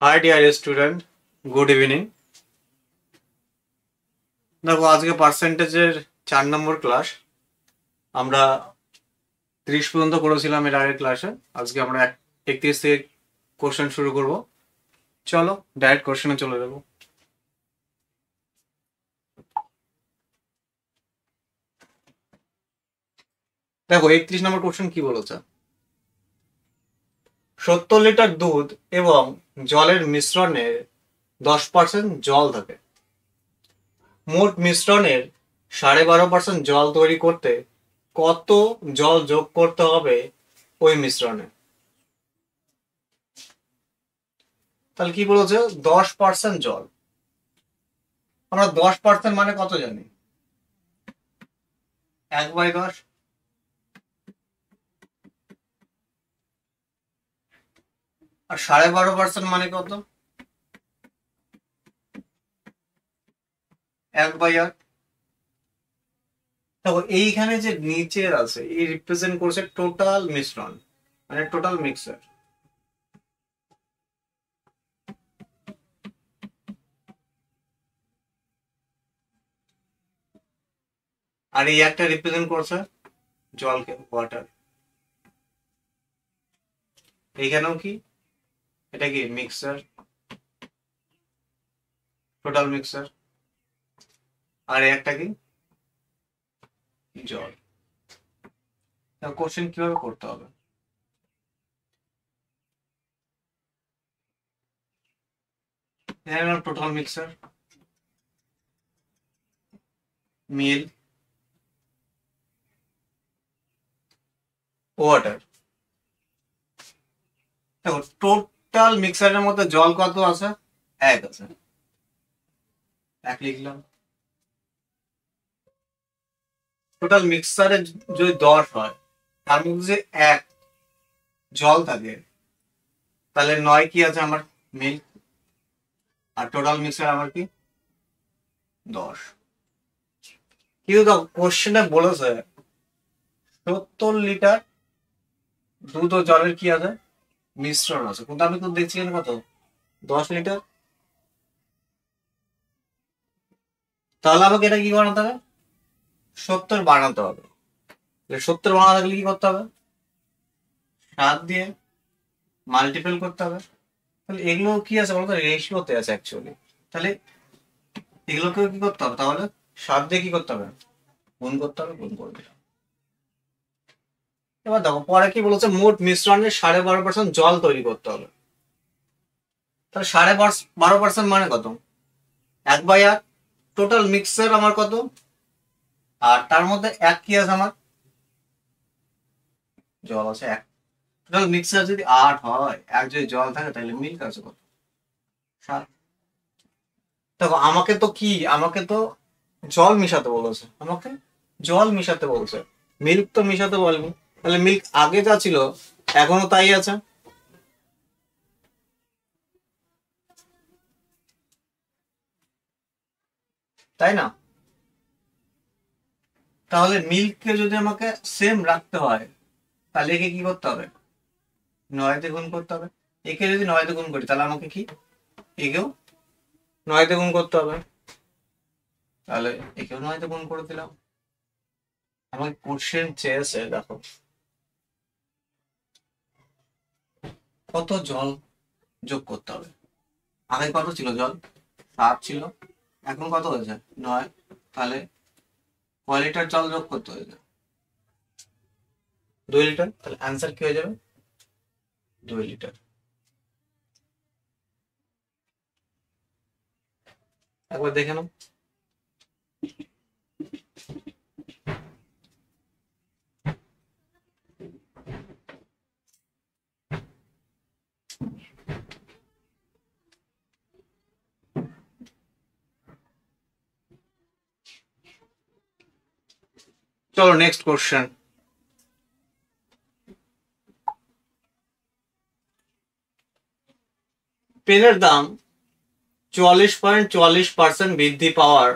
High dear student, good evening. দেখো, আজকে পার্সেন্টেজের 4 নম্বর class. আমরা 30 পর্যন্ত করেছিলাম এর আগের ক্লাসে। আজকে আমরা 31 থেকে কোশ্চেন শুরু করব। চলো ডাইরেক্ট কোশ্চেনে চলে যাবো। দেখো, 31 নম্বর কোশ্চেন কি বলেছে? 70 লিটার দুধ এবং জলের মিশ্রণে 10% জল থাকে। মোট মিশ্রণের 12.5% জল তৈরি করতে কত জল যোগ করতে হবে ওই মিশ্রণে? তাহলে কি বলেছে? 10% জল। আমরা 10% মানে কত জানি? 1/10। আর 12.5% মানে কত? 1/8। দেখো, এইখানে যে নিচের আছে এই রিপ্রেজেন্ট করছে টোটাল মিশ্রণ, মানে টোটাল মিক্সার। আর এই একটা রিপ্রেজেন্ট করছে জলকে, ওয়াটার। এইখানেও কি? এটা কি মিক্সার, টোটাল মিক্সার। আর এই একটা কি? জল। কোশ্চেন কিভাবে করতে হবে? টোটাল মিক্সার, মিল, ওয়াটার। দেখো, টোটাল মিক্সারের মধ্যে জল কত আছে? 1 আছে। 1 লিখলাম। টোটাল মিক্সারে যদি 10 হয়, তার মধ্যে যে 1 জল থাকে, তাহলে 9 কি আছে আমার? মিল্ক। আর টোটাল মিক্সার আমার কি? 10। কিন্তু তো কোশ্চেনে বলেছে 70 লিটার দুধ ও জলের কি আছে? মিশ্রণ আছে। কিন্তু আমি তো দেখছি এখানে কত? 10 লিটার। তাহলে আমাকে এটা কি বানাতে হবে? 70 বানাতে হবে। 70 বানাতে গেলে কি করতে হবে? 7 দিয়ে মাল্টিপল করতে হবে। তাহলে এগুলো কি আছে বলতো? রেশিওতে আছে অ্যাকচুয়ালি। তাহলে এগুলোকেও কি করতে হবে? তাহলে 7 দিয়ে কি করতে হবে? গুণ করতে হবে। গুণ করে দিলাম। এবার দেখো, পরে কি বলেছে? মোট মিশ্রণের 12.5% জল তৈরি করতে হবে। তাহলে 12.5% মানে কত? 1/8। টোটাল মিক্সার আমার কত? আর তার মধ্যে 1 কি আছে আমার? জল আছে 1। টোটাল মিক্সার যদি 8 হয়, 1 যদি জল থাকে, তাহলে মিল্ক আছে কত? 7। দেখো, আমাকে তো জল মিশাতে বলেছে। আমাকে জল মিশাতে বলছে, মিল্ক তো মিশাতে বলবো। তাহলে মিল্ক আগে যা ছিল এখনো তাই আছে, তাই না? তাহলে মিল্ককে যদি আমাকে সেম রাখতে হয়, তাহলে একে কি করতে হবে? 9 দিয়ে গুণ করতে হবে। একে যদি 9 দিয়ে গুণ করি, তাহলে আমাকে কি একেও 9 দিয়ে গুণ করতে হবে। তাহলে একেও 9 দিয়ে গুণ করে দিলাম। আমাকে কোশ্চেন চেয়েছে, দেখো, কত জল যোগ করতে হবে। আগে কত ছিল জল? 7 ছিল। এখন কত হয়েছে? 9। তাহলে কয় লিটার জল যোগ করতে হয়েছে? 2 লিটার। তাহলে অ্যান্সার কি হয়ে যাবে? 2 লিটার। একবার দেখে নাও। চলো নেক্সট কোশ্চেন। পেনের দাম 44.44% বৃদ্ধি পাওয়ার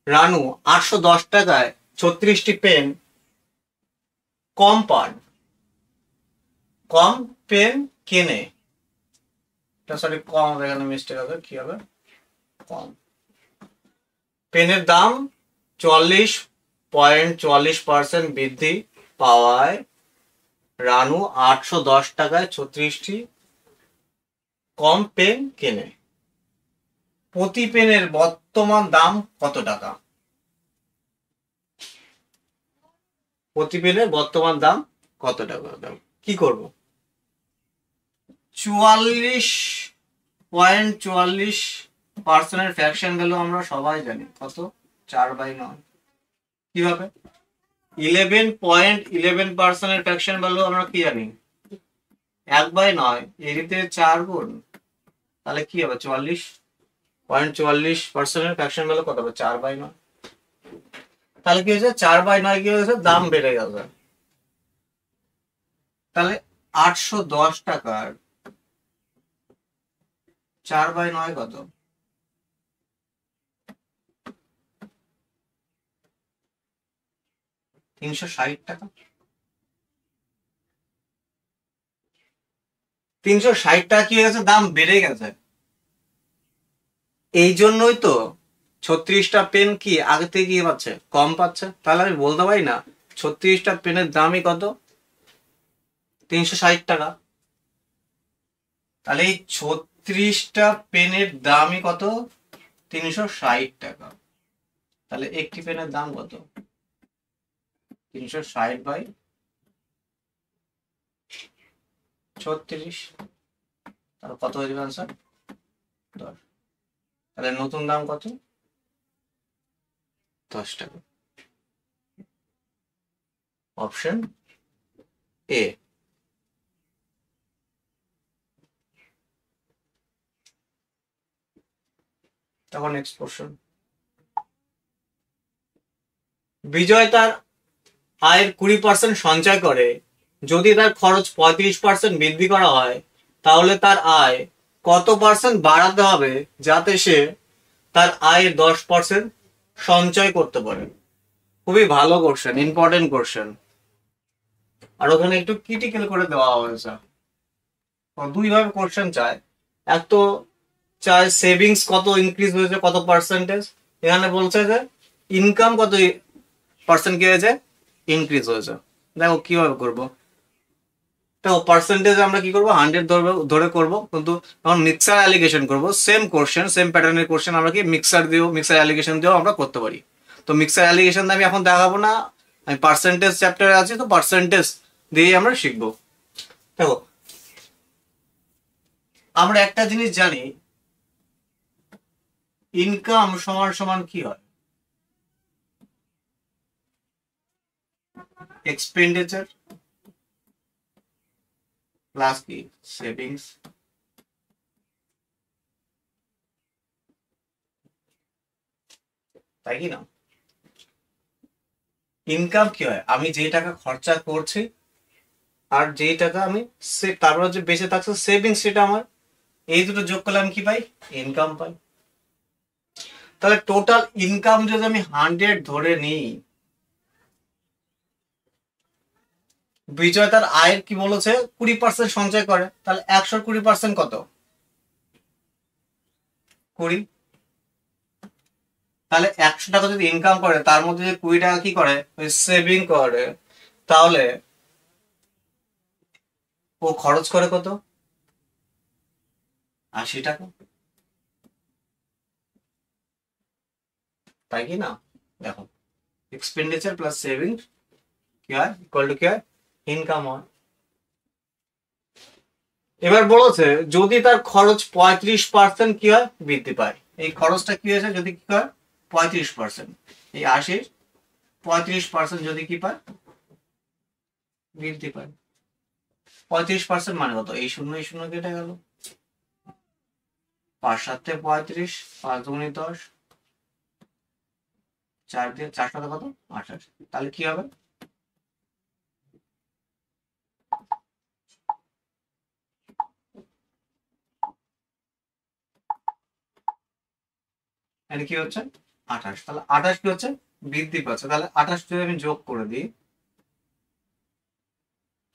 রানু 810 টাকায় 36টি পেন কম পেন কেনে। সরি কম হবে, এখানে মিস্টেক হবে, কি হবে কম। পেনের দাম 44.44% বৃদ্ধি পাওয়ায় রানু 810 টাকায় 36টি কম পেন কেনে। প্রতি পেনের বর্তমান দাম কত টাকা? প্রতি পেনের বর্তমান দাম কত টাকা? কি করব? 44.44% ফ্র্যাকশন ভ্যালু আমরা সবাই জানি কত, 4/9। কিভাবে? 11.11% ফ্র্যাকশন ভ্যালু আমরা কি জানি, 1/9, এটিতে 4 গুণ, তাহলে কি হবে 44.44% ফ্র্যাকশন ভ্যালু কত হবে, 4/9। তাহলে কি হয়েছে, 4/9 কি হয়েছে, দাম বেড়ে গেছে। তাহলে 810 টাকার 4/9 কত, 360 টাকা। 360 টাকা কি হয়ে গেছে, দাম বেড়ে গেছে। এই জন্যই তো 36টা পেন কি আগে থেকে কি পাচ্ছে, কম পাচ্ছে। তাহলে আমি বলতে পারি না 36টা পেনের দামই কত, 360 টাকা। তাহলে এই 36টা পেনের দামই কত, 360 টাকা। তাহলে একটি পেনের দাম কত, 360/36, তাহলে কত হয়ে যাবে আনসার, 10। তাহলে নতুন দাম কত, 10 টাকা। Option A. তখন নেক্সট কোশ্চেন। বিজয় তার আয়ের 20% সঞ্চয় করে, যদি তার খরচ 35% বৃদ্ধি করা হয়, তাহলে তার আয় কত পার্সেন্ট বাড়াতে হবে যাতে সে তার আয়ের 10% সঞ্চয় করতে পারে? খুবই ভালো কোশ্চেন, ইম্পর্টেন্ট কোশ্চেন। আর ওখানে একটু ক্রিটিক্যাল করে দেওয়া হয়েছে। দুই ভাবে কোশ্চেন চায়, এক তো চায় সেভিংস কত ইনক্রিজ হয়েছে, কত পার্সেন্টেজ। এখানে বলছে যে ইনকাম কত পার্সেন্ট কি হয়েছে, ইনক্রিজ হয়েছে। দেখো কিভাবে করবো, দেখো পার্সেন্টেজ আমরা কি করবো, 100 ধরে করবো, কিন্তু এখন মিক্সার অ্যালিগেশন করবো। সেম কোশ্চেন, সেম প্যাটার্নের কোশ্চেন আমরা কি মিক্সার দিয়েও, মিক্সার অ্যালিগেশন দিয়েও আমরা করতে পারি। তো মিক্সার অ্যালিগেশন আমি এখন দেখাবো না, আমি পার্সেন্টেজ চ্যাপ্টারে আছি, তো পার্সেন্টেজ দিয়ে আমরা শিখবো। দেখো আমরা একটা জিনিস জানি, ইনকাম সমান সমান কি হয়, এক্সপেন্ডিচার প্লাস কি সেভিংস। তাই কি না? ইনকাম কি হয়, আমি যে টাকা খরচা করছি আর যে টাকা আমি তারপর যে বেঁচে থাকছে সেভিংস, সেটা আমার, এই দুটো যোগ করলে আমি কি পাই, ইনকাম পাই। তাহলে টোটাল ইনকাম যদি আমি 100 ধরে নিই, বিজয় তার আয়ের কি বলেছে 20% সঞ্চয় করে, তাহলে 100 20% কত, 20। তাহলে 100 টাকা যদি ইনকাম করে, তার মধ্যে যদি 20 টাকা কি করে, সেভিং করে, তাহলে ও খরচ করে কত, 80 টাকা। তাই কি না? দেখো এক্সপেন্ডিচার প্লাস সেভিং কি হয়, ইকুয়াল টু কি হয়, ইনকাম হয়। এবার বলেছে যদি তার খরচ 35% কি হয়, বৃদ্ধি পায়। এই খরচটা কি হয়েছে, যদি কি হয় 35%, এই 80 35% যদি কি পায়, বৃদ্ধি পায়। 35% মানে কত, এই শূন্য কেটে গেল, 5 7 35, 5 2 10, 4 দিয়ে 4 7 কত, 28। তাহলে কি হবে, এখানে কি হচ্ছে 28। তাহলে 28 কি হচ্ছে, বৃদ্ধি পাচ্ছে। তাহলে 28 যদি আমি যোগ করে দিই,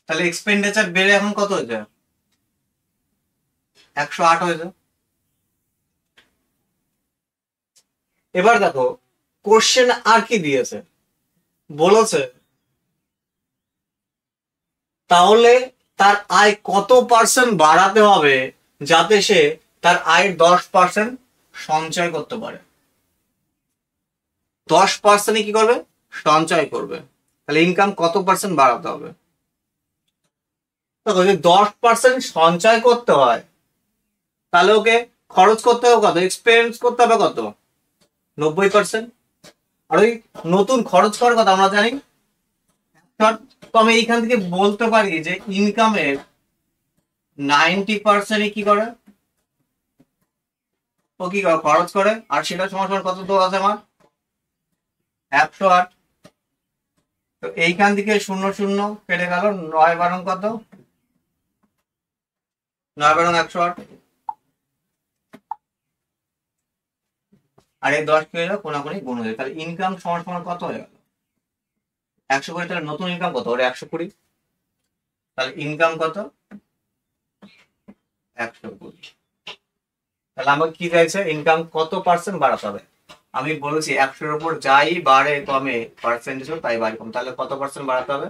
তাহলে এক্সপেন্ডিচার বেড়ে এখন কত হয়ে যায়, 108 হয়েছে। এবার দেখো কোশ্চেন আর কি দিয়েছে, বলেছে তাহলে তার আয় কত পার্সেন্ট বাড়াতে হবে যাতে সে তার আয়ের 10% সঞ্চয় করতে পারে। 10% কি করবে, সঞ্চয় করবে। তাহলে ইনকাম কত পার্সেন্ট বাড়াতে হবে? দেখো যদি 10% সঞ্চয় করতে হয় তাহলে ওকে খরচ করতে হবে কত, এক্সপেন্স করতে হবে কত, 90%। আর ওই নতুন খরচ করার কথা আমরা জানি। তো আমি এইখান থেকে বলতে পারি যে ইনকামের 90% কি করে, ও কি করে খরচ করে। আর সেটা সমান সমান কত তো আছে আমার 108। তো এইখান থেকে 0 0 কেটে গেল, 9 বারং কত, 9 বারং 108। আর এই 10 কি হয়ে গেল, কোনাকুনি গুণ হয়ে যায়। তাহলে ইনকাম সমান সমান কত হয়ে গেল 120। তাহলে নতুন ইনকাম কত, ওর 120। তাহলে ইনকাম কত 120। তাহলে আমাকে কি চাইছে, ইনকাম কত পার্সেন্ট বাড়াতে হবে। আমি বলেছি 100-এর উপর যাই বাড়ে কমে পার্সেন্টেজ তাই বাড়ে কম, তাহলে কত পার্সেন্ট বাড়াতে হবে,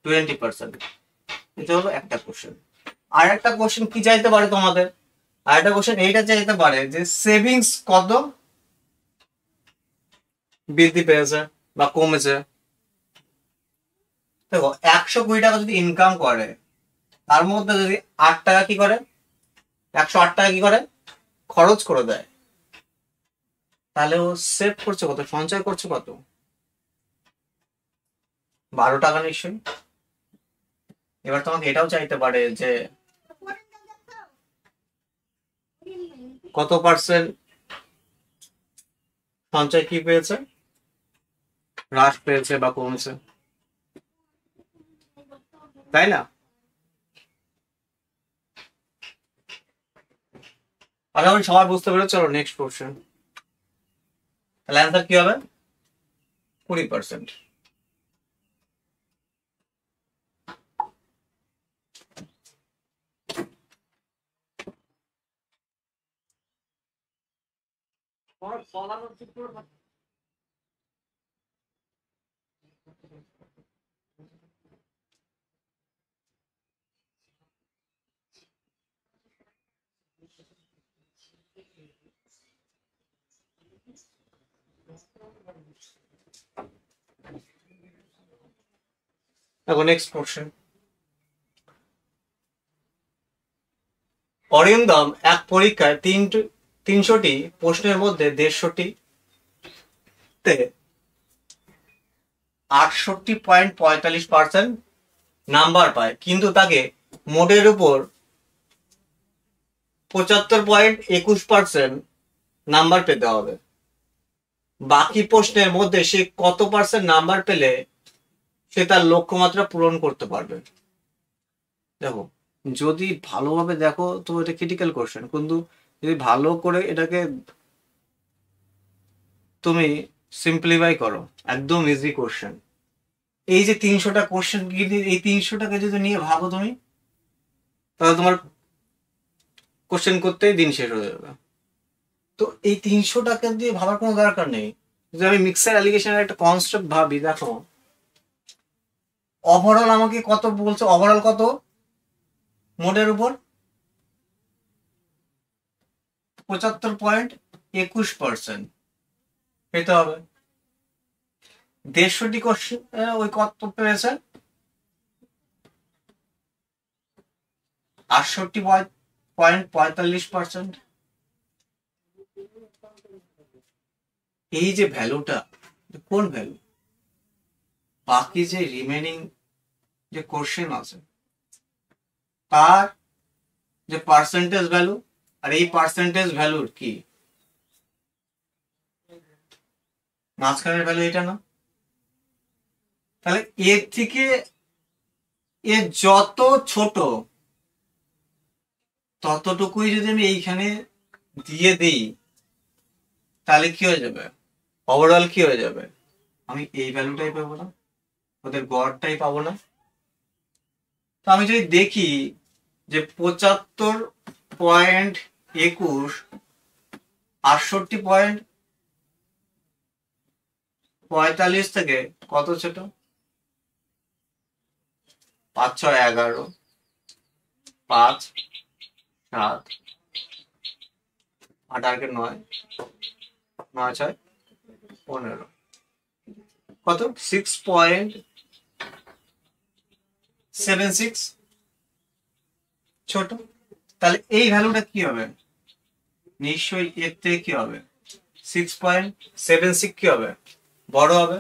20%। এটা হলো একটা কোশ্চেন। আর একটা কোশ্চেন কি চাইতে পারে তোমাদের, আর একটা কোশ্চেন এইটা চাইতে পারে যে সেভিংস কত বৃদ্ধি পেয়েছে বা কমেছে। দেখো 120 টাকা যদি ইনকাম করে তার মধ্যে যদি 8 টাকা কি করে, 108 টাকা কি করে খরচ করে দেয়, তাহলে ও সেভ করছে কত, সঞ্চয় করছে কত, 12 টাকা নিশ্চয়ই। এবার তোমাকে এটাও চাইতে পারে যে কত পার্সেন্ট সঞ্চয় কি পেয়েছে, হ্রাস পেয়েছে বা কমেছে, তাই না। আশা করি সবাই বুঝতে পেরেছো। চলো নেক্সট কোশ্চেন। তাহলে অ্যান্সার কি হবে, 20%। দেখো নেক্সট কোশ্চেন। অরিন্দম এক পরীক্ষায় 300টি প্রশ্নের মধ্যে 150টিতে 68.45% নাম্বার পায়, কিন্তু তাকে মোটের উপর 75.21% নাম্বার পেতে হবে। বাকি প্রশ্নের মধ্যে সে কত পার্সেন্ট নাম্বার পেলে সে তার লক্ষ্যমাত্রা পূরণ করতে পারবে। দেখো যদি ভালোভাবে দেখো তো এটা ক্রিটিক্যাল কোশ্চেন, কিন্তু যদি ভালো করে এটাকে তুমি সিম্পলিফাই করো একদম ইজি কোশ্চেন। এই যে 300টা কোশ্চেন, এই 300টাকে যদি নিয়ে ভাবো তুমি, তাহলে তোমার কোশ্চেন করতেই দিন শেষ হয়ে যাবে। তো এই 300টাকে দিয়ে ভাবার কোনো দরকার নেই। যদি আমি মিক্সার অ্যালিগেশনের একটা কনসেপ্ট ভাবি, দেখো ওভারঅল আমাকে কত বলছে, ওভারঅল কত মোটের উপর 75.21% পেতে হবে। 150টি কোশ্চেন ওই কত পেয়েছে, 68.45%। এই যে ভ্যালুটা কোন ভ্যালু, বাকি যে রিমেনিং যে কোশ্চেন আছে তার যে পার্সেন্টেজ ভ্যালু, আর এই পার্সেন্টেজ ভ্যালুর কি মাঝখানের ভ্যালু এটা না। তাহলে এর থেকে এর যত ছোট ততটুকুই যদি আমি এইখানে দিয়ে দিই তাহলে কি হয়ে যাবে, ওভারঅল কি হয়ে যাবে, আমি এই ভ্যালুটাই পাবো না, ওদের গড়টাই পাবো না। তো আমি যদি দেখি যে 75 6.21 68.45 থেকে কত ছোট? 5 6 11, 5 7 8 আর 9 9 6 15 কত? 6.76 ছোট। তাহলে এই ভ্যালুটা কি হবে? নিশ্চয়ই এর থেকে কি হবে? 6.76 কি হবে? বড় হবে।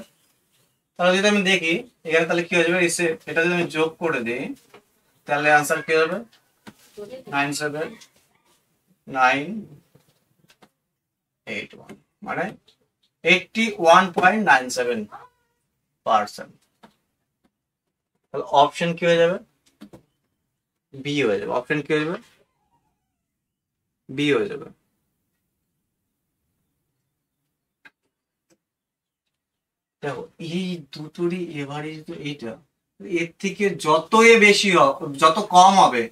তাহলে যদি আমি দেখি এখানে তাহলে কি হয়ে যাবে, এটা যদি আমি যোগ করে দিই তাহলে आंसर কি হবে? 97981 মানে 81.97%। তাহলে অপশন কি হয়ে যাবে? বি হয়ে যাবে। অপশন কি হয়ে যাবে? বি হয়ে যাবে। দেখো এই দুটোরই এভারেজ তো এইটা, এর থেকে যতই বেশি যত কম হবে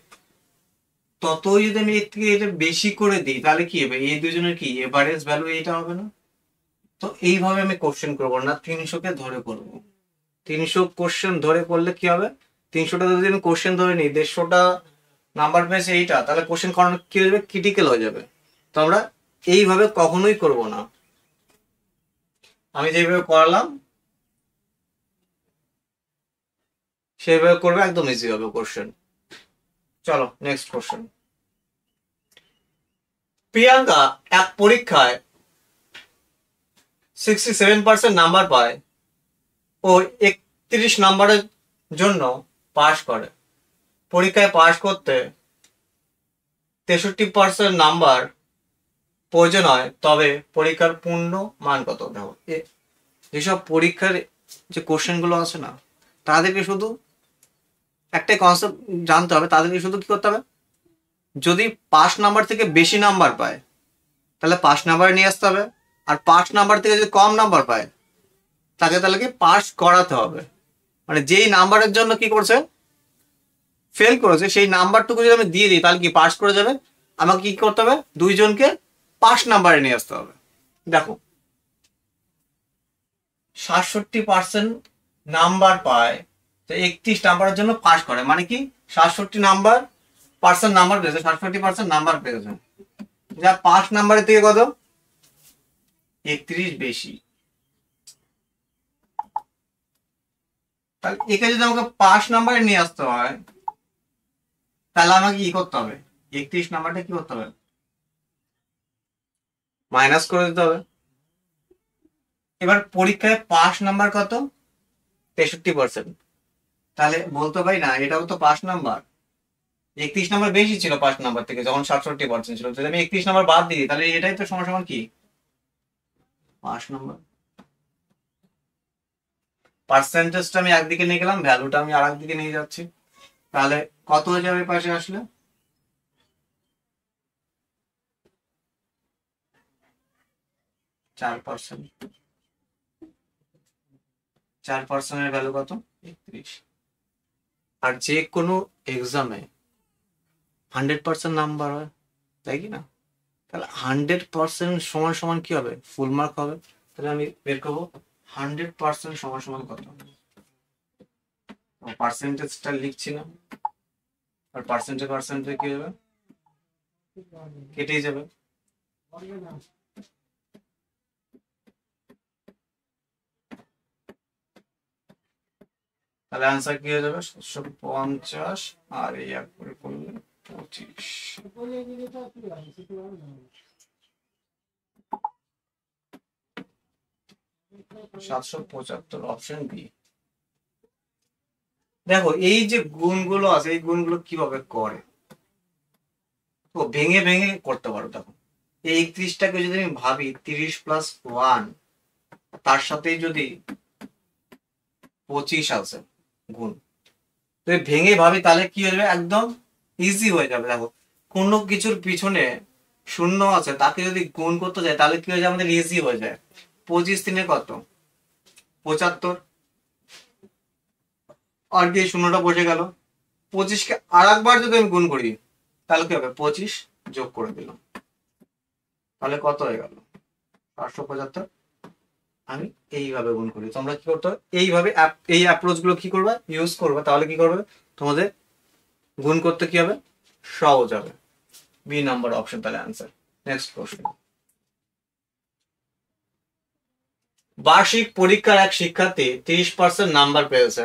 ততই যদি আমি এর থেকে এটা বেশি করে দিই তাহলে কি হবে? এই দুজনের কি এভারেজ ভ্যালু এটা হবে না? তো এইভাবে আমি কোশ্চেন করবো না, 300 কে ধরে করবো। 300 কোশ্চেন ধরে করলে কি হবে? 300টা যদি আমি কোশ্চেন ধরে নিই, 150টা নাম্বার পেয়েছে এইটা, তাহলে কোশ্চেন করানো কি হয়ে যাবে? ক্রিটিক্যাল হয়ে যাবে। তো আমরা এইভাবে কখনোই করব না। আমি যেভাবে করালাম সেইভাবে করবে, একদম ইজি হবে কোশ্চেন। চলো নেক্সট কোশ্চেন। প্রিয়াঙ্কা এক পরীক্ষায় 67% নাম্বার পায় ও 31 নাম্বারের জন্য পাশ করে। পরীক্ষায় পাশ করতে 63% নাম্বার প্রয়োজন হয়, তবে পরীক্ষার পূর্ণ মান কত? দেখো যেসব পরীক্ষার যে কোশ্চেন গুলো আছে না, তাদেরকে শুধু একটাই কনসেপ্ট জানতে হবে, তাদেরকে শুধু কি করতে হবে? যদি 5 নাম্বার থেকে বেশি নাম্বার পায় তাহলে 5 নাম্বার নিয়ে আসতে হবে, আর 5 নাম্বার থেকে যদি কম নাম্বার পায় তাকে তাহলে কি পাস করাতে হবে। মানে যেই নাম্বারের জন্য কি করছে, ফেল করেছে, সেই নাম্বারটুকু যদি আমি দিয়ে দিই তাহলে কি পাস করে যাবে। আমাকে কি করতে হবে? দুইজনকে 5 নাম্বারে নিয়ে আসতে হবে। দেখো 67% নাম্বার পায়, তো 31 নাম্বারের জন্য পাস করে, মানে কি 67 নাম্বার পেয়েছে, 67% নাম্বার পেয়েছে, যা 5 নাম্বারের থেকে কত? 31 বেশি। তাহলে একে যদি আমাকে 5 নাম্বারে নিয়ে আসতে হয় তাহলে আমাকে কি করতে হবে? 31 নাম্বারটা কি করতে হবে? মাইনাস করে দিতে হবে। এবার পরীক্ষায় পাস নাম্বার কত? 63%। তাহলে বলতে পারি না এটাও তো 5 নাম্বার। 31 নাম্বার বেশি ছিল 5 নাম্বার থেকে, যখন 67% ছিল। যদি আমি 31 নাম্বার বাদ দিই তাহলে এটাই তো সমান সমান কি 5 নাম্বার। পার্সেন্টেজটা আমি একদিকে নিয়ে গেলাম, ভ্যালুটা আমি আর একদিকে নিয়ে যাচ্ছি, তাহলে কত হয়ে যাবে পাশে আসলে? 4%। 4%-এর ভ্যালু কত? 31। আর যে কোনো এক্সামে 100% নাম্বার হয়, তাই কি না? তাহলে 100% সমান সমান কি হবে? ফুল মার্ক হবে। তাহলে আমি বের করবো 100% সমান সমান কত। পার্সেন্টেজটা লিখছি না, আর পার্সেন্টে কি হবে? কেটেই যাবে। তাহলে আনসার কি হয়ে যাবে? 750 আর এই এক করে করলে 25। 775, অপশন বি। দেখো এই যে গুণগুলো আছে, এই গুণগুলো কিভাবে করে তো ভেঙে ভেঙে করতে পারো। দেখো এই 31টাকে যদি আমি ভাবি 30 + 1, তার সাথে যদি 25 আছে গুণ, যদি ভেঙে ভাবি তাহলে কি হয়ে যাবে? একদম ইজি হয়ে যাবে। দেখো কোনো কিছুর পিছনে শূন্য আছে, তাকে যদি গুণ করতে যায় তাহলে কি হয়ে যায়? আমাদের ইজি হয়ে যায়। 25 3 কত? 75। আর দিয়ে শূন্যটা বসে গেল। 25কে আর একবার যদি আমি গুণ করি তাহলে কি হবে 25 যোগ করে দিলাম, তাহলে কত হয়ে গেল 775। আমি এইভাবে গুণ করি, তোমরা কি করতে হবে এইভাবে এই অ্যাপ্রোচ গুলো কি করবে ইউজ করবে, তাহলে কি করবে তোমাদের গুণ করতে কি হবে সহজ হবে। বি নাম্বার অপশন তাহলে অ্যান্সার। নেক্সট কোশ্চেন, বার্ষিক পরীক্ষার এক শিক্ষার্থী 30% নাম্বার পেয়েছে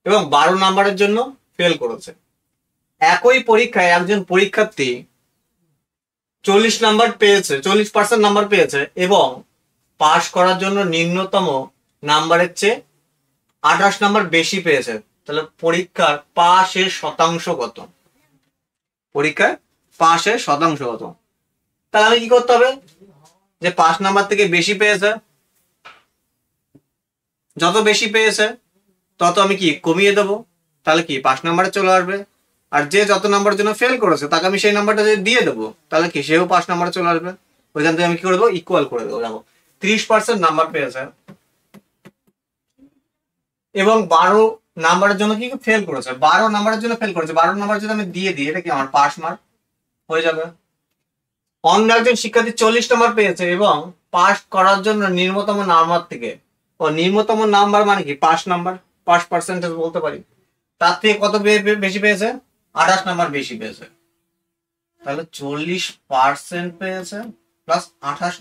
এবং 12 নাম্বারের জন্য ফেল করেছে। একই পরীক্ষায় একজন পরীক্ষার্থী 40 নাম্বার পেয়েছে, 40% নাম্বার পেয়েছে এবং পাশ করার জন্য নিম্নতম নাম্বারের চেয়ে 28 নাম্বার বেশি পেয়েছে। তাহলে পরীক্ষার পাশের শতাংশ কত? পরীক্ষায় পাশের শতাংশ কত? তাহলে আমি কি করতে হবে, যে 5 নাম্বার থেকে বেশি পেয়েছে, যত বেশি পেয়েছে তত আমি কি কমিয়ে দেবো, তাহলে কি 5 নাম্বারে চলে আসবে। আর যে যত নাম্বারের জন্য ফেল করেছে তাকে আমি সেই নাম্বারটা যদি দিয়ে দেবো, তাহলে কি সেও 5 নাম্বারে চলে আসবে। ওইখান থেকে আমি কি করে দেবো ইকুয়াল করে দেবো। দেখো 30% নাম্বার পেয়েছে এবং 12 নাম্বারের জন্য কি ফেল করেছে, 12 নাম্বারের জন্য ফেল করেছে, 12 নাম্বার যদি আমি দিয়ে দিই এটা কি আমার পাস মার্ক হয়ে যাবে। অন্য একজন শিক্ষার্থী 40 নাম্বার পেয়েছে এবং পাস করার জন্য নিম্নতম নাম্বার থেকে, ও নিম্নতম নাম্বার মানে কি পাস নাম্বার, পাস পার্সেন্টেজ বলতে পারি, তার থেকে কত বেশি পেয়েছে 28 নাম্বার বেশি পেয়েছে। তাহলে 40% পেয়েছে প্লাস 28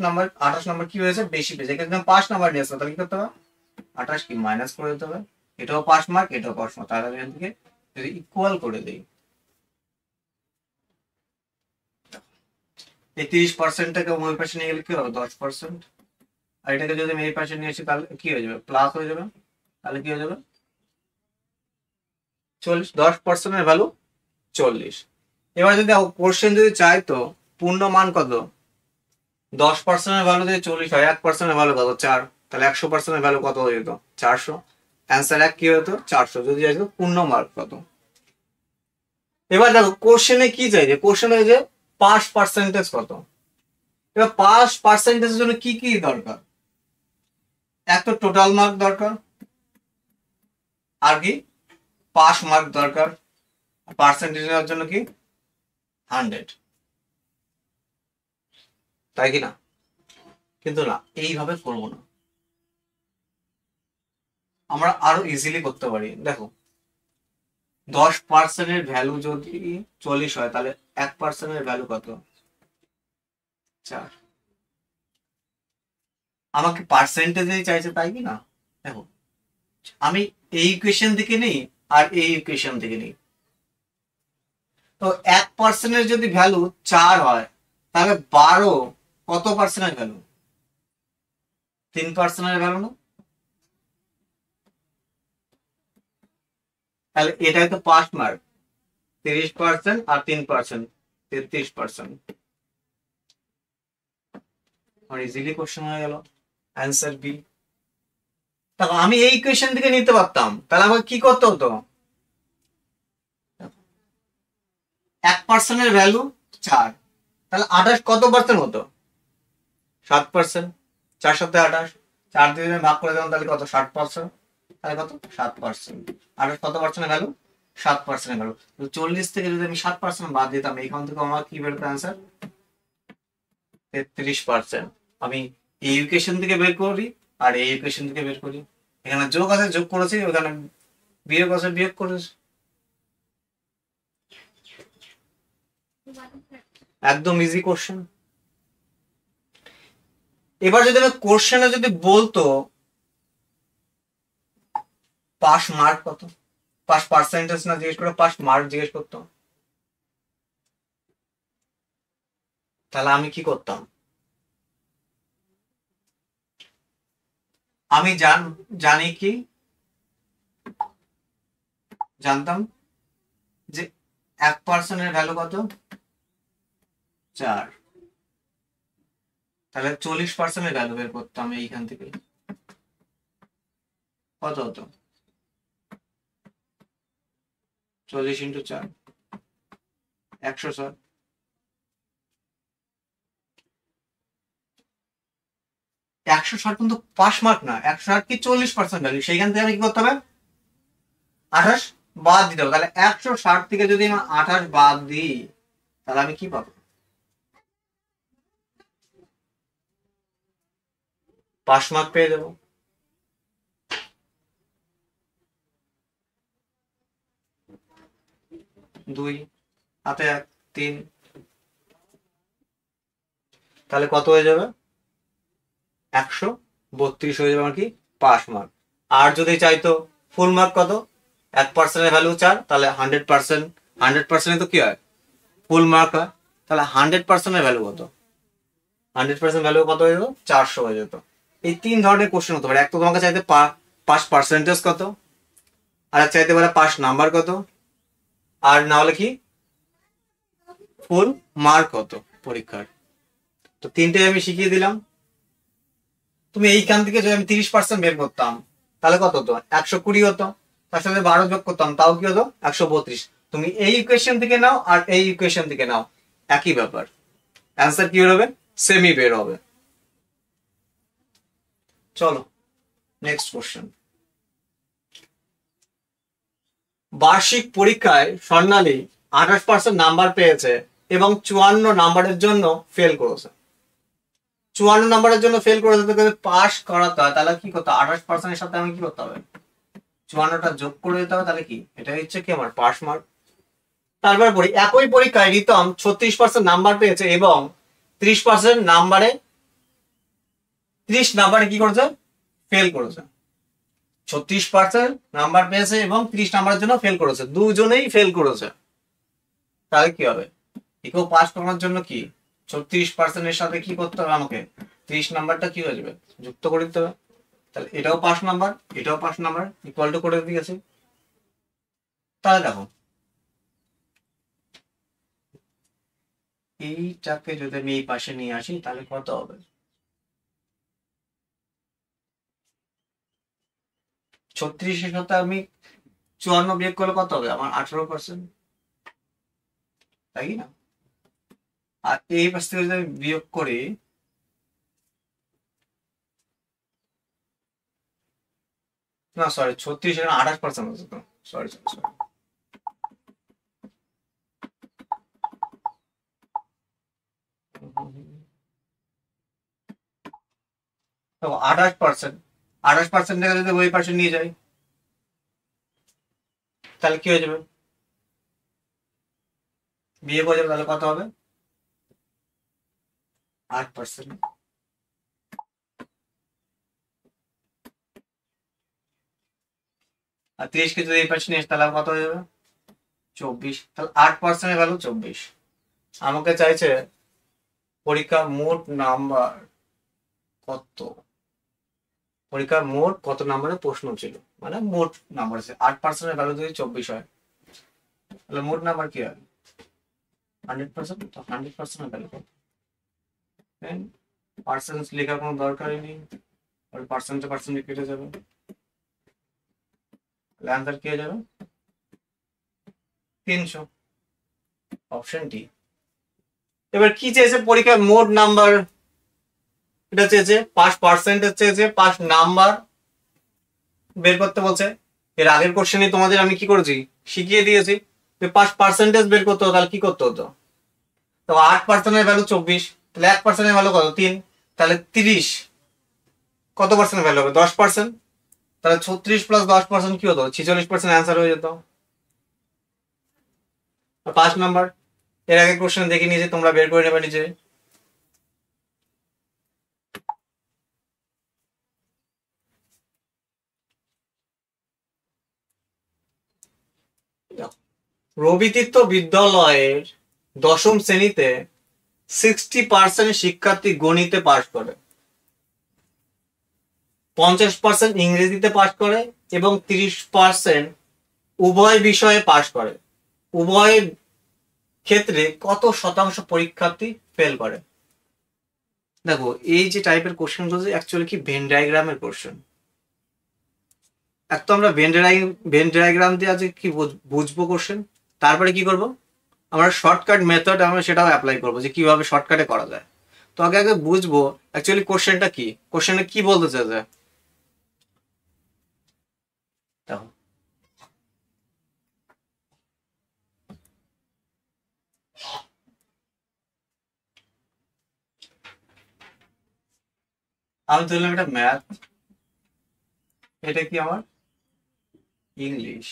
নাম্বার কি হয়েছে বেশি পেয়েছে, এখানে 5 নাম্বার নিয়েছে, তাহলে কি করতে হবে 28 কি মাইনাস করে দিতে হবে, এটাও পাস মার্ক এটাও পাস মার্ক, তাহলে এখান থেকে যদি ইকুয়াল করে দিই এই 30%টাকে ওই পাশে নিয়ে গেলে কি হবে 10%, আর এটাকে যদি আমি এই পাশে নিয়ে আসি তাহলে কি হয়ে যাবে প্লাস হয়ে যাবে, তাহলে কি হয়ে যাবে 40, 10% ভ্যালু 40। এবার যদি কোশ্চেন যদি চাই তো পূর্ণ মান কত, 10% ভ্যালু যদি 40 হয় 1% ভ্যালু কত 4, তাহলে 100% ভ্যালু কত হয়ে যেত 400। অ্যান্সার এক কি হতো 400, যদি চাইতো পূর্ণ মার্ক কত। এবার দেখো কোশ্চেনে কি চাইছে, কোশ্চেনে যে পাস পার্সেন্টেজ কত। এবার পাস পার্সেন্টেজের জন্য কি কি দরকার, এক তো টোটাল মার্ক দরকার, আর কি পাস মার্ক দরকার, পার্সেন্টেজের জন্য কি 100, তাই কি না? কিন্তু না এইভাবে করবো না, আমরা আরো ইজিলি করতে পারি। দেখো 10% ভ্যালু যদি 40 হয় তাহলে 1% ভ্যালু কত 4, আমাকে পার্সেন্টেজে চাইছে তাই কি না। দেখো আমি এই ইকুয়েশন থেকে নেই আর এই ইকুয়েশন থেকে নেই, তো 1% যদি ভ্যালু 4 হয় তাহলে 12 কত পার্সেন্টের ভ্যালু 3% ভ্যালু না, তাহলে এটাই তো পাস মার্ক 30% আর 3% 33%। আর ইজিলি কোশ্চেন হয়ে গেল অ্যান্সার বি। তাহলে আমি এই ইকুয়েশন থেকে নিতে পারতাম, তাহলে আমাকে কি করতে হতো 1% ভ্যালু 4, তাহলে 28 কত পার্সেন্ট হতো 7%, 4 সাথে 28, 4 দিয়ে ভাগ করে দেবেন তাহলে কত 60%, তাহলে কত 7%, 28 কত পার্সেন্টের ভ্যালু 7% ভ্যালু। 40 থেকে যদি আমি 7% বাদ দিতাম এখান থেকে আমার কি বেরোতো অ্যান্সার 33%। আমি এই ইকুয়েশন থেকে বের করি আর এই ইকুয়েশন থেকে বের করি, এখানে যোগ আছে যোগ করেছি, ওখানে বিয়োগ আছে বিয়োগ করেছি, একদম ইজি কোশ্চেন। এবার যদি আমি কোশ্চেনে যদি বলতো পাস মার্ক কত, পাস পার্সেন্টেজ না জিজ্ঞেস করে পাস মার্ক জিজ্ঞেস করতো, তাহলে আমি কি করতাম, আমি জানি কি জানতাম যে 1% ভ্যালু কত 4, তাহলে 40% ভ্যালু বের করতাম এইখান থেকে কত হতো 40 × 4 160, 160 কিন্তু পাস মার্ক না, 160 কি 40% ভ্যালু, সেইখান থেকে আমি কি করতে হবে 28 বাদ দিতে হবে। তাহলে 160 থেকে যদি আমি 28 বাদ দিই তাহলে আমি কি পাবো? পাস মার্ক পেয়ে যাবো। দুই হাতে 1 3, তাহলে কত হয়ে যাবে? 132 হয়ে যাবে আমার কি পাস মার্ক। আর যদি চাইতো ফুল মার্ক কত, 1% ভ্যালু 4, তাহলে 100%, 100% তো কি হয় ফুল মার্ক হয়। তাহলে 100% ভ্যালু কত? 100% ভ্যালু কত হয়ে যেত? 400 হয়ে যেত। এই 3 ধরনের কোশ্চেন হতে পারে। এক তো তোমাকে চাইতে পাস পার্সেন্টেজ কত, আর চাইতে পারে পাস নাম্বার কত, আর না হলে কি ফুল মার্ক কত পরীক্ষার। তো তিনটে আমি শিখিয়ে দিলাম। তুমি এইখান থেকে যদি আমি 30% বের করতাম তাহলে কত হতো? 120 হতো। তার সাথে 12 যোগ করতাম তাও কি হতো? 132। তুমি এই ইকুয়েশন থেকে নাও আর এই ইকুয়েশন থেকে নাও, একই ব্যাপার, অ্যান্সার কি বের হবে? সেমই বের হবে। চলো নেক্সট কোশ্চেন। বার্ষিক পরীক্ষায় স্বর্ণালী 28% নাম্বার পেয়েছে এবং 54 নাম্বারের জন্য ফেল করেছে। 54 নাম্বারের জন্য ফেল করেছে, তো পাস করাতে হয় তাহলে কি করতে? 28% এর সাথে আমি কি করতে হবে? 54টা যোগ করে দিতে হবে। তাহলে কি এটা হচ্ছে কি আমার পাস মার্ক। তারপর পড়ি, একই পরীক্ষায় রিতম 36% নাম্বার পেয়েছে এবং 30% নাম্বারে 30 নাম্বারে কি করেছে? ফেল করেছে। 36% নাম্বার পেয়েছে এবং 30 নাম্বারের জন্য ফেল করেছে, দুজনেই ফেল করেছে। তাহলে কি হবে? একেও পাস করানোর জন্য কি 36% এর সাথে কি করতে হবে? আমাকে 30 নাম্বারটা কি হয়ে যাবে? যুক্ত করে দিতে হবে। তাহলে এটাও পাস নাম্বার, এটাও পাস নাম্বার, ইকুয়াল টু করে দিয়েছি। তাহলে দেখো এইটাকে যদি আমি এই পাশে নিয়ে আসি তাহলে কত হবে? 36-এর সাথে আমি 54 বিয়োগ করলে কত হবে? আমার 18%, তাই না? আর এই পাশ থেকে যদি আমি বিয়োগ করি, না সরি 36 এখানে 28% আছে তো, সরি সরি সরি, তো 28%, 28% থেকে যদি ওই পাশে নিয়ে যাই তাহলে কি হয়ে যাবে? বিয়োগ হয়ে যাবে। তাহলে কত হবে? 8%। আর 30 কে যদি এই পাশে নিয়ে আসি তাহলে কত হয়ে যাবে? 24। তাহলে 8% ভ্যালু 24। আমাকে চাইছে পরীক্ষার মোট নাম্বার কত, পরীক্ষার মোট কত নাম্বারের প্রশ্ন ছিল, মানে মোট নাম্বার আছে। 8% ভ্যালু যদি 24 হয় তাহলে মোট নাম্বার কি হয়? 100%। তো 100% ভ্যালু কত? পার্সেন্ট লেখার কোনো দরকারই নেই, পার্সেন্টে পার্সেন্টে কেটে যাবে। অ্যান্সার কি হয়ে যাবে? 300, অপশন ডি। এবার কি চেয়েছে পরীক্ষার মোট নাম্বার, এটা চেয়েছে পাস পার্সেন্টেজ, চেয়েছে পাস নাম্বার বের করতে বলছে। এর আগের কোশ্চেনে তোমাদের আমি কি করেছি? শিখিয়ে দিয়েছি যে পাস পার্সেন্টেজ বের করতে হতো, তাহলে কি করতে হতো? তো 8%-এর ভ্যালু 24, তাহলে 1%-এর ভ্যালু কত? 3। তাহলে 30 কত পার্সেন্ট ভ্যালু হবে? 10%। তাহলে 36 প্লাস 10% কি হতো? 46% অ্যান্সার হয়ে যেত। 5 নাম্বার, এর আগে কোশ্চেন দেখে নিয়েছি, তোমরা বের করে নেবে নিজে। রবিতীর্থ বিদ্যালয়ের 10ম শ্রেণীতে 60% শিক্ষার্থী গণিতে পাশ করে, 50% ইংরেজিতে পাশ করে এবং 30% উভয় বিষয়ে পাশ করে। উভয় ক্ষেত্রে কত শতাংশ পরীক্ষার্থী ফেল করে? দেখো এই যে টাইপের কোশ্চেন গুলো অ্যাকচুয়ালি কি ভেন ডায়াগ্রামের কোশ্চেন। এক তো আমরা ভেন ডায়াগ্রাম দিয়ে আজকে কি বুঝবো কোশ্চেন, তারপরে কি করব আমরা শর্টকাট মেথড আমরা সেটাও অ্যাপ্লাই করবো যে কিভাবে শর্টকাটে করা যায়। তো আগে আগে বুঝবো অ্যাকচুয়ালি কোশ্চেনটা কি, কোশ্চেনে কি বলতে চাইছে। দেখো আমি ধরলাম এটা ম্যাথ, এটা কি আমার ইংলিশ,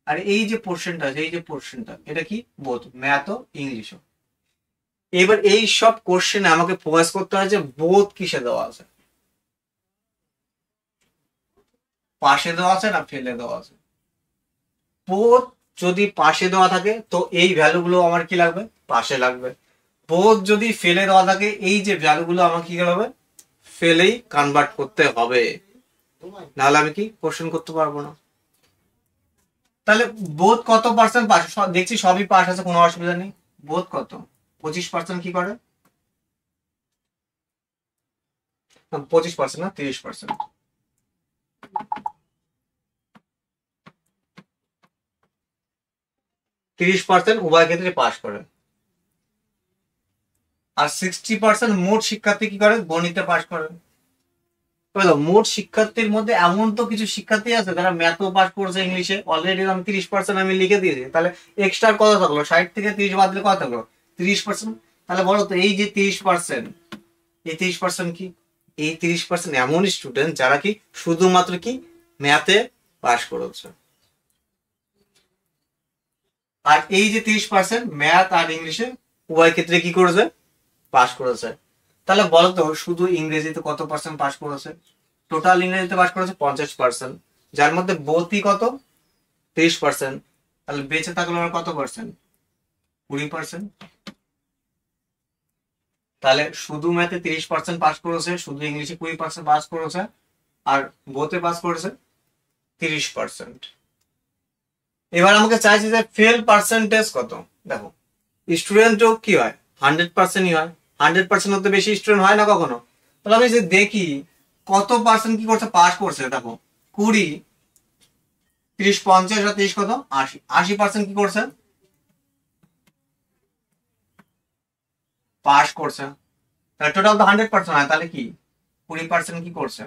আর এই যে পোর্শনটা আছে, এই যে পোর্শনটা, এটা কি বোথ ম্যাথ ও ইংলিশও। এবার এই সব কোশ্চেনে আমাকে ফোকাস করতে হয় যে বোথ কিসে দেওয়া আছে, পাশে দেওয়া আছে না ফেলে দেওয়া আছে। বোথ যদি পাশে দেওয়া থাকে তো এই ভ্যালুগুলো আমার কি লাগবে, পাশে লাগবে। বোথ যদি ফেলে দেওয়া থাকে এই যে ভ্যালুগুলো আমার কি হবে, ফেলেই কনভার্ট করতে হবে, নাহলে আমি কি কোশ্চেন করতে পারবো না। তাহলে বোধ কত পার্সেন্ট পাস, দেখছি সবই পাস আছে, কোনো অসুবিধা নেই। বোধ কত, 25% কি করে, 25% না 30%, 30% উভয় ক্ষেত্রে পাস করে। আর 60% মোট শিক্ষার্থী কি করে, গণিতে পাস করে। মোট শিক্ষার্থীর মধ্যে এমন তো কিছু শিক্ষার্থী আছে যারা ম্যাথও পাস করছে, ইংলিশে অলরেডি আমি 30% আমি লিখে দিয়েছি, তাহলে এক্সট্রা কত থাকলো, 60 থেকে 30 বাদ দিলে কত থাকলো, 30%। তাহলে বলো তো এই যে 30%, এই 30% কি, এই 30% এমন স্টুডেন্ট যারা কি শুধুমাত্র কি ম্যাথে পাস করেছে, আর এই যে 30% ম্যাথ আর ইংলিশে উভয় ক্ষেত্রে কি করেছে, পাস করেছে। তাহলে বলতো শুধু ইংরেজিতে কত পার্সেন্ট পাস করেছে, টোটাল ইংরেজিতে পাস করেছে 50%, যার মধ্যে বোধই কত 30%, তাহলে বেঁচে থাকলো আর কত পার্সেন্ট, 20%। তাহলে শুধু ম্যাথে 30% পাস করেছে, শুধু ইংলিশে 20% পাস করেছে, আর বোথে পাস করেছে 30%। এবার আমাকে চাইছে যে ফেল পার্সেন্টেজ কত। দেখো স্টুডেন্ট কি হয়, 100%ই হয়, 100% হতে বেশি স্টুডেন্ট হয় না কখনো। তাহলে আমি যে দেখি কত পার্সেন্ট কি করছে, পাস করছে, দেখো 20, 30, 50 আর 30 কত, 80, 80% কি করছে, পাস করছে। তাহলে টোটাল তো 100% হয়, তাহলে কি 20% কি করছে,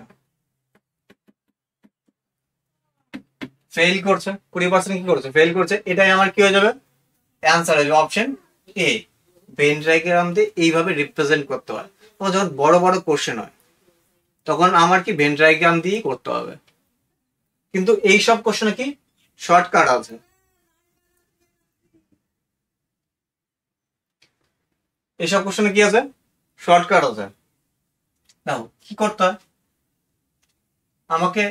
ফেল করছে। 20% কি করছে, ফেল করছে। এটাই আমার কি হয়ে যাবে, অ্যান্সার হয়ে যাবে অপশন এ। ভেন ডায়াগ্রাম দিয়ে এইভাবে রিপ্রেজেন্ট করতে হয়। তখন যখন বড় বড় কোশ্চেন হয় তখন আমার কি ভেন ডায়াগ্রাম দিয়েই করতে হবে, কিন্তু এই সব কোশ্চেনে কি শর্টকাট আছে। এইসব কোশ্চেনে কি আছে, শর্টকাট আছে। দেখো কি করতে হয়, আমাকে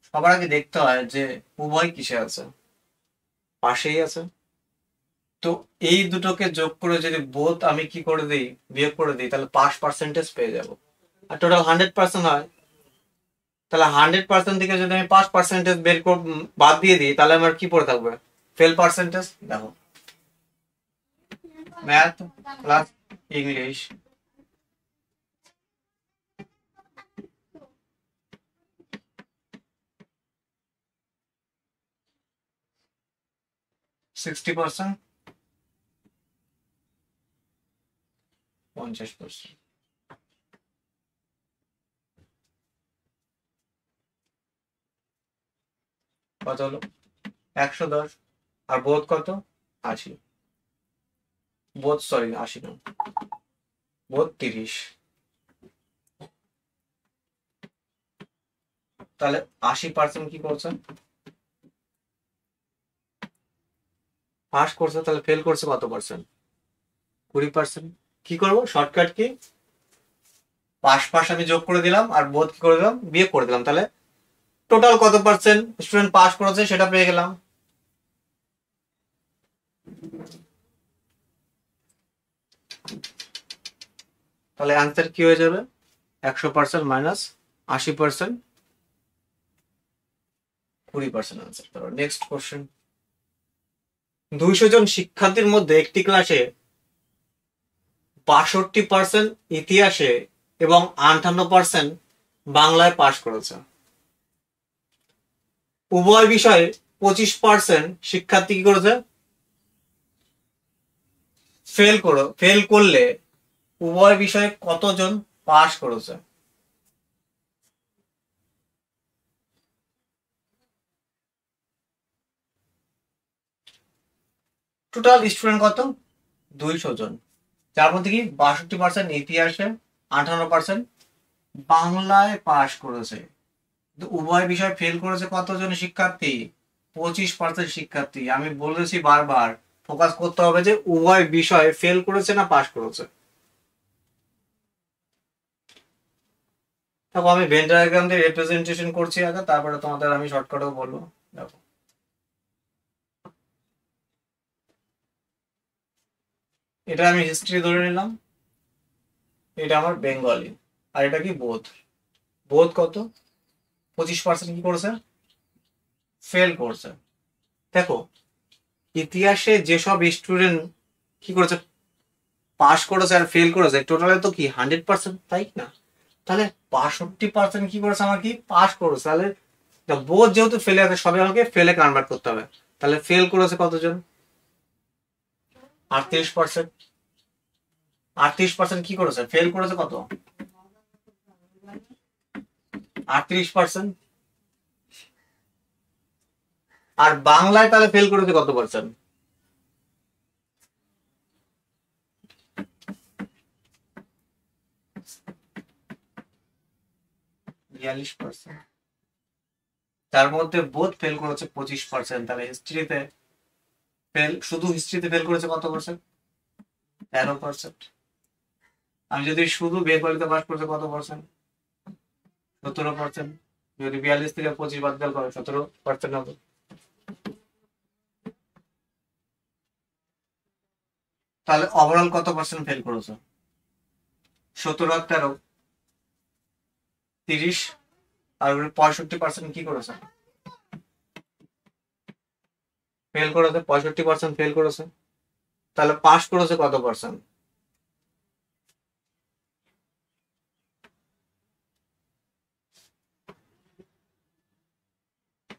সবার আগে দেখতে হয় যে উভয় কিসে আছে, পাশেই আছে। তো এই দুটোকে যোগ করে যদি বোধ আমি কি করে দিই, বিয়োগ করে দিই, তাহলে পাস পার্সেন্টেজ পেয়ে যাব। আর টোটাল 100% হয়, তাহলে 100% থেকে যদি আমি 5% বের বাদ দিয়ে দিই, তাহলে আমার কি পড়ে থাকবে, ফেল পার্সেন্টেজ। দেখো math plus English, sixty percent, 50%, কত হলো 110। আর বোধ কত, 80, বোধ সরি 80 না, বোধ 30। তাহলে 80% কি করছে, পাস করছে। তাহলে ফেল করছে কত পার্সেন্ট, 20%। কি করবো, শর্টকাট কি, পাস পাস আমি যোগ করে দিলাম আর বোধ কি করে দিলাম, বিয়োগ করে দিলাম। তাহলে টোটাল কত পার্সেন্ট স্টুডেন্ট পাস করেছে সেটা পেয়ে গেলাম। তাহলে অ্যান্সার কি হয়ে যাবে, 100% মাইনাস 80%, 20% আনসার। নেক্সট কোশ্চেন, 200 জন শিক্ষার্থীর মধ্যে একটি ক্লাসে 62% ইতিহাসে এবং 58% বাংলায় পাশ করেছে। উভয় বিষয়ে 25% শিক্ষার্থী কি করেছে, ফেল করলে উভয় বিষয়ে কতজন পাশ করেছে। টোটাল স্টুডেন্ট কত, 200 জন, যার মধ্যে কি 62% ইতিহাসে, 58% বাংলায় পাশ করেছে, উভয় বিষয় ফেল করেছে কতজন শিক্ষার্থী? 25% শিক্ষার্থী। আমি বলেছি বারবার ফোকাস করতে হবে যে উভয় বিষয়ে ফেল করেছে না পাশ করেছে। দেখো আমি ভেন ডায়াগ্রাম দিয়ে রিপ্রেজেন্টেশন করছি আগে, তারপরে তোমাদের আমি শর্টকাটেও বলবো। দেখো এটা আমি হিস্ট্রি ধরে নিলাম, এটা আমার বেঙ্গলি, আর এটা কি বোধ। বোধ কত? 25% কি করেছে? ফেল করছে। দেখো ইতিহাসে যেসব স্টুডেন্ট কি করেছে, পাস করেছে আর ফেল করেছে, টোটালে তো কি 100%, তাই না? তাহলে 65% কি করেছে, আমার কি পাস করেছে। তাহলে বোধ যেহেতু ফেলে আছে, সবাই আমাকে ফেলে কনভার্ট করতে হবে। তাহলে ফেল করেছে কতজন? 38%। 38% কি করেছে, ফেল করেছে কত? 38%। আর বাংলায় তাহলে ফেল করেছে কত পার্সেন্ট? 42%। তার মধ্যে বোধ ফেল করেছে 25%। তাহলে হিস্ট্রিতে ফেল, শুধু হিস্ট্রিতে ফেল করেছে কত পার্সেন্ট? 13%। আমি যদি শুধু বেঙ্গলিতে পাস করেছে কত পার্সেন্ট? 17%। যদি 42 থেকে 25 বাদ দিলে করে 17% হবে। তাহলে ওভারঅল কত পার্সেন্ট ফেল করেছে? 17 আর 13, 30। আর 65% কি করেছে, ফেল করেছে। 65% ফেল করেছে। তাহলে পাস করেছে কত পার্সেন্ট?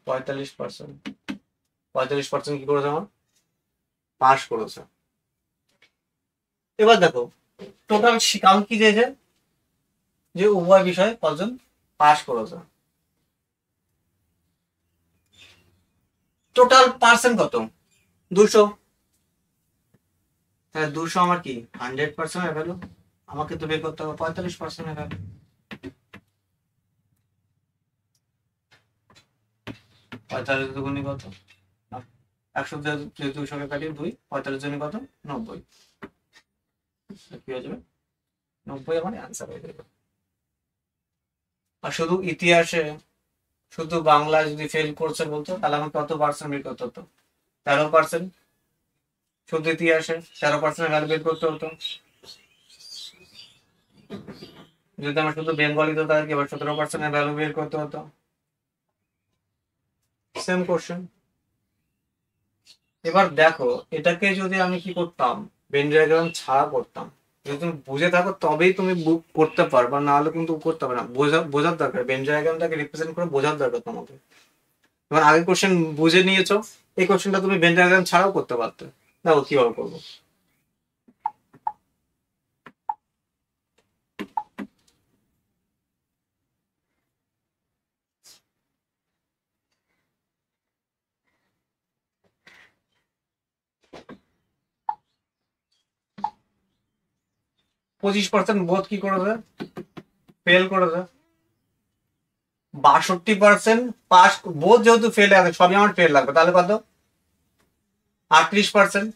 45%। 45% কি করেছে আমার, পাস করেছে। এবার দেখো টোটাল কাউন্ট কি দিয়েছে, যে উভয় বিষয়ে কজন পাস করেছে। টোটাল পার্সেন্ট কত? 200। তাহলে 200 আমার কি 100% এর ভ্যালু। আমাকে তো বের করতে হবে 45% এর ভ্যালু। 45 দুগুণে কত? 100 দিয়ে 200 কে কাটিয়ে 2, 45 জনে কত? 90। কি হয়ে যাবে? 90 আমার অ্যান্সার হয়ে যাবে। আর শুধু ইতিহাসে, শুধু বাংলা যদি ফেল করছে বলতো, তাহলে আমার কত পার্সেন্ট বের করতে হতো? 13%। শুধু ইতিহাসে 13% ভ্যালু বের করতে হতো। যদি আমার শুধু বেঙ্গলি তো তাহলে কি আবার 17% ভ্যালু বের করতে হতো। Same question. এবার দেখো এটাকে যদি আমি কি করতাম, ভেন ডায়াগ্রাম ছাড়া করতাম, যদি তুমি বুঝে থাকো তবেই তুমি বুক করতে পারবা, না হলে কিন্তু করতে পারবে না। বোঝার দরকার, ভেন ডায়াগ্রামটাকে রিপ্রেজেন্ট করে বোঝার দরকার তোমাকে। এবার আগের কোশ্চেন বুঝে নিয়েছো, এই কোশ্চেনটা তুমি ভেন ডায়াগ্রাম ছাড়াও করতে পারতে। দেখো কিভাবে করবো। 25% বোধ কি করেছে, ফেল করেছে। 62% পাস। বোধ যেহেতু ফেল আছে, সবই আমার ফেল লাগবে, তাহলে কত? 38%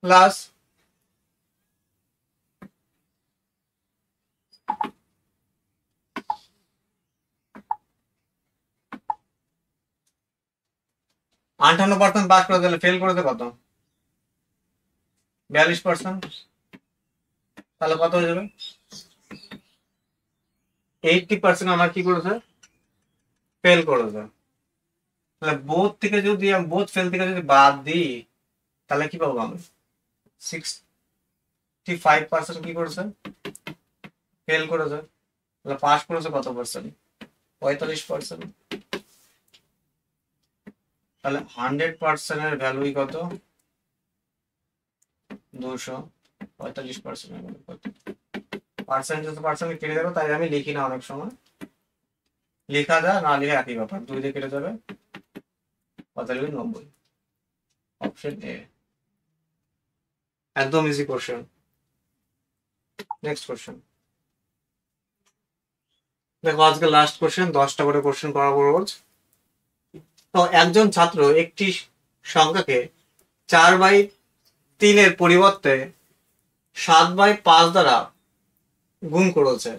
প্লাস 58% পাস করে, তাহলে ফেল করেছে কত? 42%। তাহলে কত হয়ে যাবে? 80% আমার কি করেছে, ফেল করেছে। তাহলে বোধ থেকে যদি আমি বোধ ফেল থেকে যদি বাদ দিই, তাহলে কি পাবো আমি? 65% কি করেছে, ফেল করেছে। তাহলে পাস করেছে কত পার্সেন্ট? 45%। তাহলে 100% এর ভ্যালুই কত? 200। 45% এর ভ্যালু কত? পার্সেন্ট তো পার্সেন্ট কেটে যাবে, তাই আমি লিখি না অনেক সময়। লেখা যায় না লিখে একই ব্যাপার, 2 দিয়ে কেটে যাবে, 90। Option A. একদম ইজি কোশ্চেন। নেক্সট কোশ্চেন দেখো, আজকে লাস্ট কোশ্চেন, 10টা করে কোশ্চেন করাবো রোজ। তো একজন ছাত্র একটি সংখ্যাকে 4/3 পরিবর্তে 7/5 দ্বারা গুণ করেছে,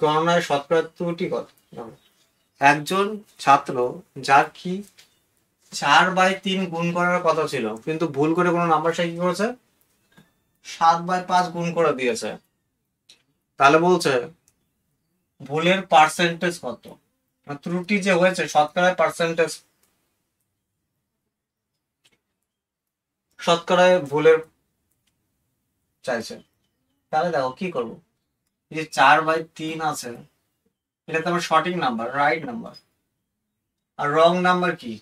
গণনায় শতকরা ত্রুটি কত? একজন ছাত্র যার কি 4/3 গুণ করার কথা ছিল, কিন্তু ভুল করে কোনো নাম্বার সে কি করেছে, 7/5 গুণ করে দিয়েছে। তাহলে বলছে ভুলের পার্সেন্টেজ কত, ত্রুটি যে হয়েছে শতকরায় পার্সেন্টেজ, শতকরায় ভুলের চাইছে। তাহলে দেখো কি করবো, যে 4/3 আছে এটা তো আমার সঠিক নাম্বার, রাইট নাম্বার। আর রং নাম্বার কি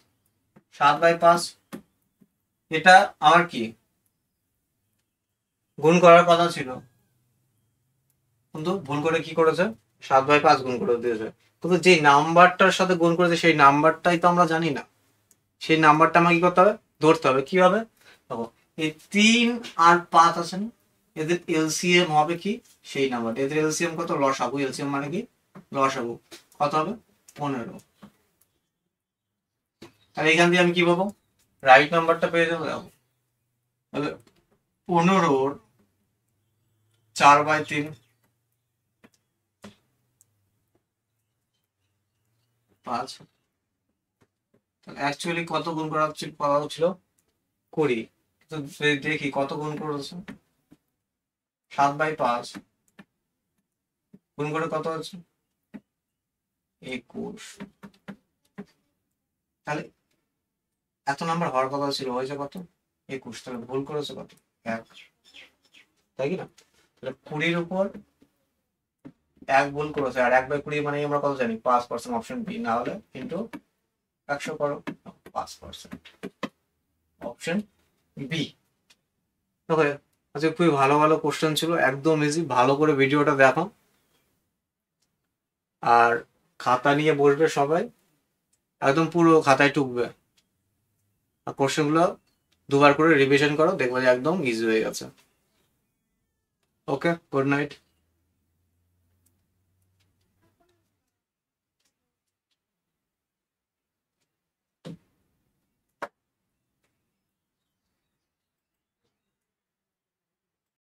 7/5, এটা আমার কি গুণ করার কথা ছিল, কিন্তু ভুল করে কি করেছে 7/5 গুণ করে দিয়েছে। কিন্তু যে নাম্বারটার সাথে গুণ করেছে সেই নাম্বারটাই তো আমরা জানি না, সেই নাম্বারটা আমাকে কি করতে হবে, ধরতে হবে। কিভাবে দেখো, এই 3 আর 5 আছে না, এদের এলসিএম হবে কি সেই নাম্বার, এদের এলসিএম কত, লসাগু, এলসিএম মানে কি লসাগু, কত হবে 15। তাহলে এখান দিয়ে আমি কি পাবো, রাইট নাম্বারটা পেয়ে যাবো। দেখো তাহলে 15 4/3 5, অ্যাকচুয়ালি কত গুণ করা ছিল 20, কিন্তু দেখি কত গুণ করেছে, 7/5 গুণ করে কত হচ্ছে 21। তাহলে এত নাম্বার হওয়ার কথা ছিল, হয়েছে কত 21, তাহলে ভুল করেছে কত 1, তাই কি না? তাহলে 20-র উপর 1 ভুল করেছে, আর 1/20 মানে আমরা কত জানি 5%, অপশন বি। না হলে কিন্তু 100 করো 5%, অপশন বি। ওকে, আজকে খুবই ভালো ভালো কোশ্চেন ছিল, একদম ইজি। ভালো করে ভিডিওটা দেখো আর খাতা নিয়ে বসবে সবাই, একদম পুরো খাতায় টুকবে, আর কোশ্চেনগুলো দুবার করে রিভিশন করো, দেখবে যে একদম ইজি হয়ে গেছে। ওকে, গুড নাইট।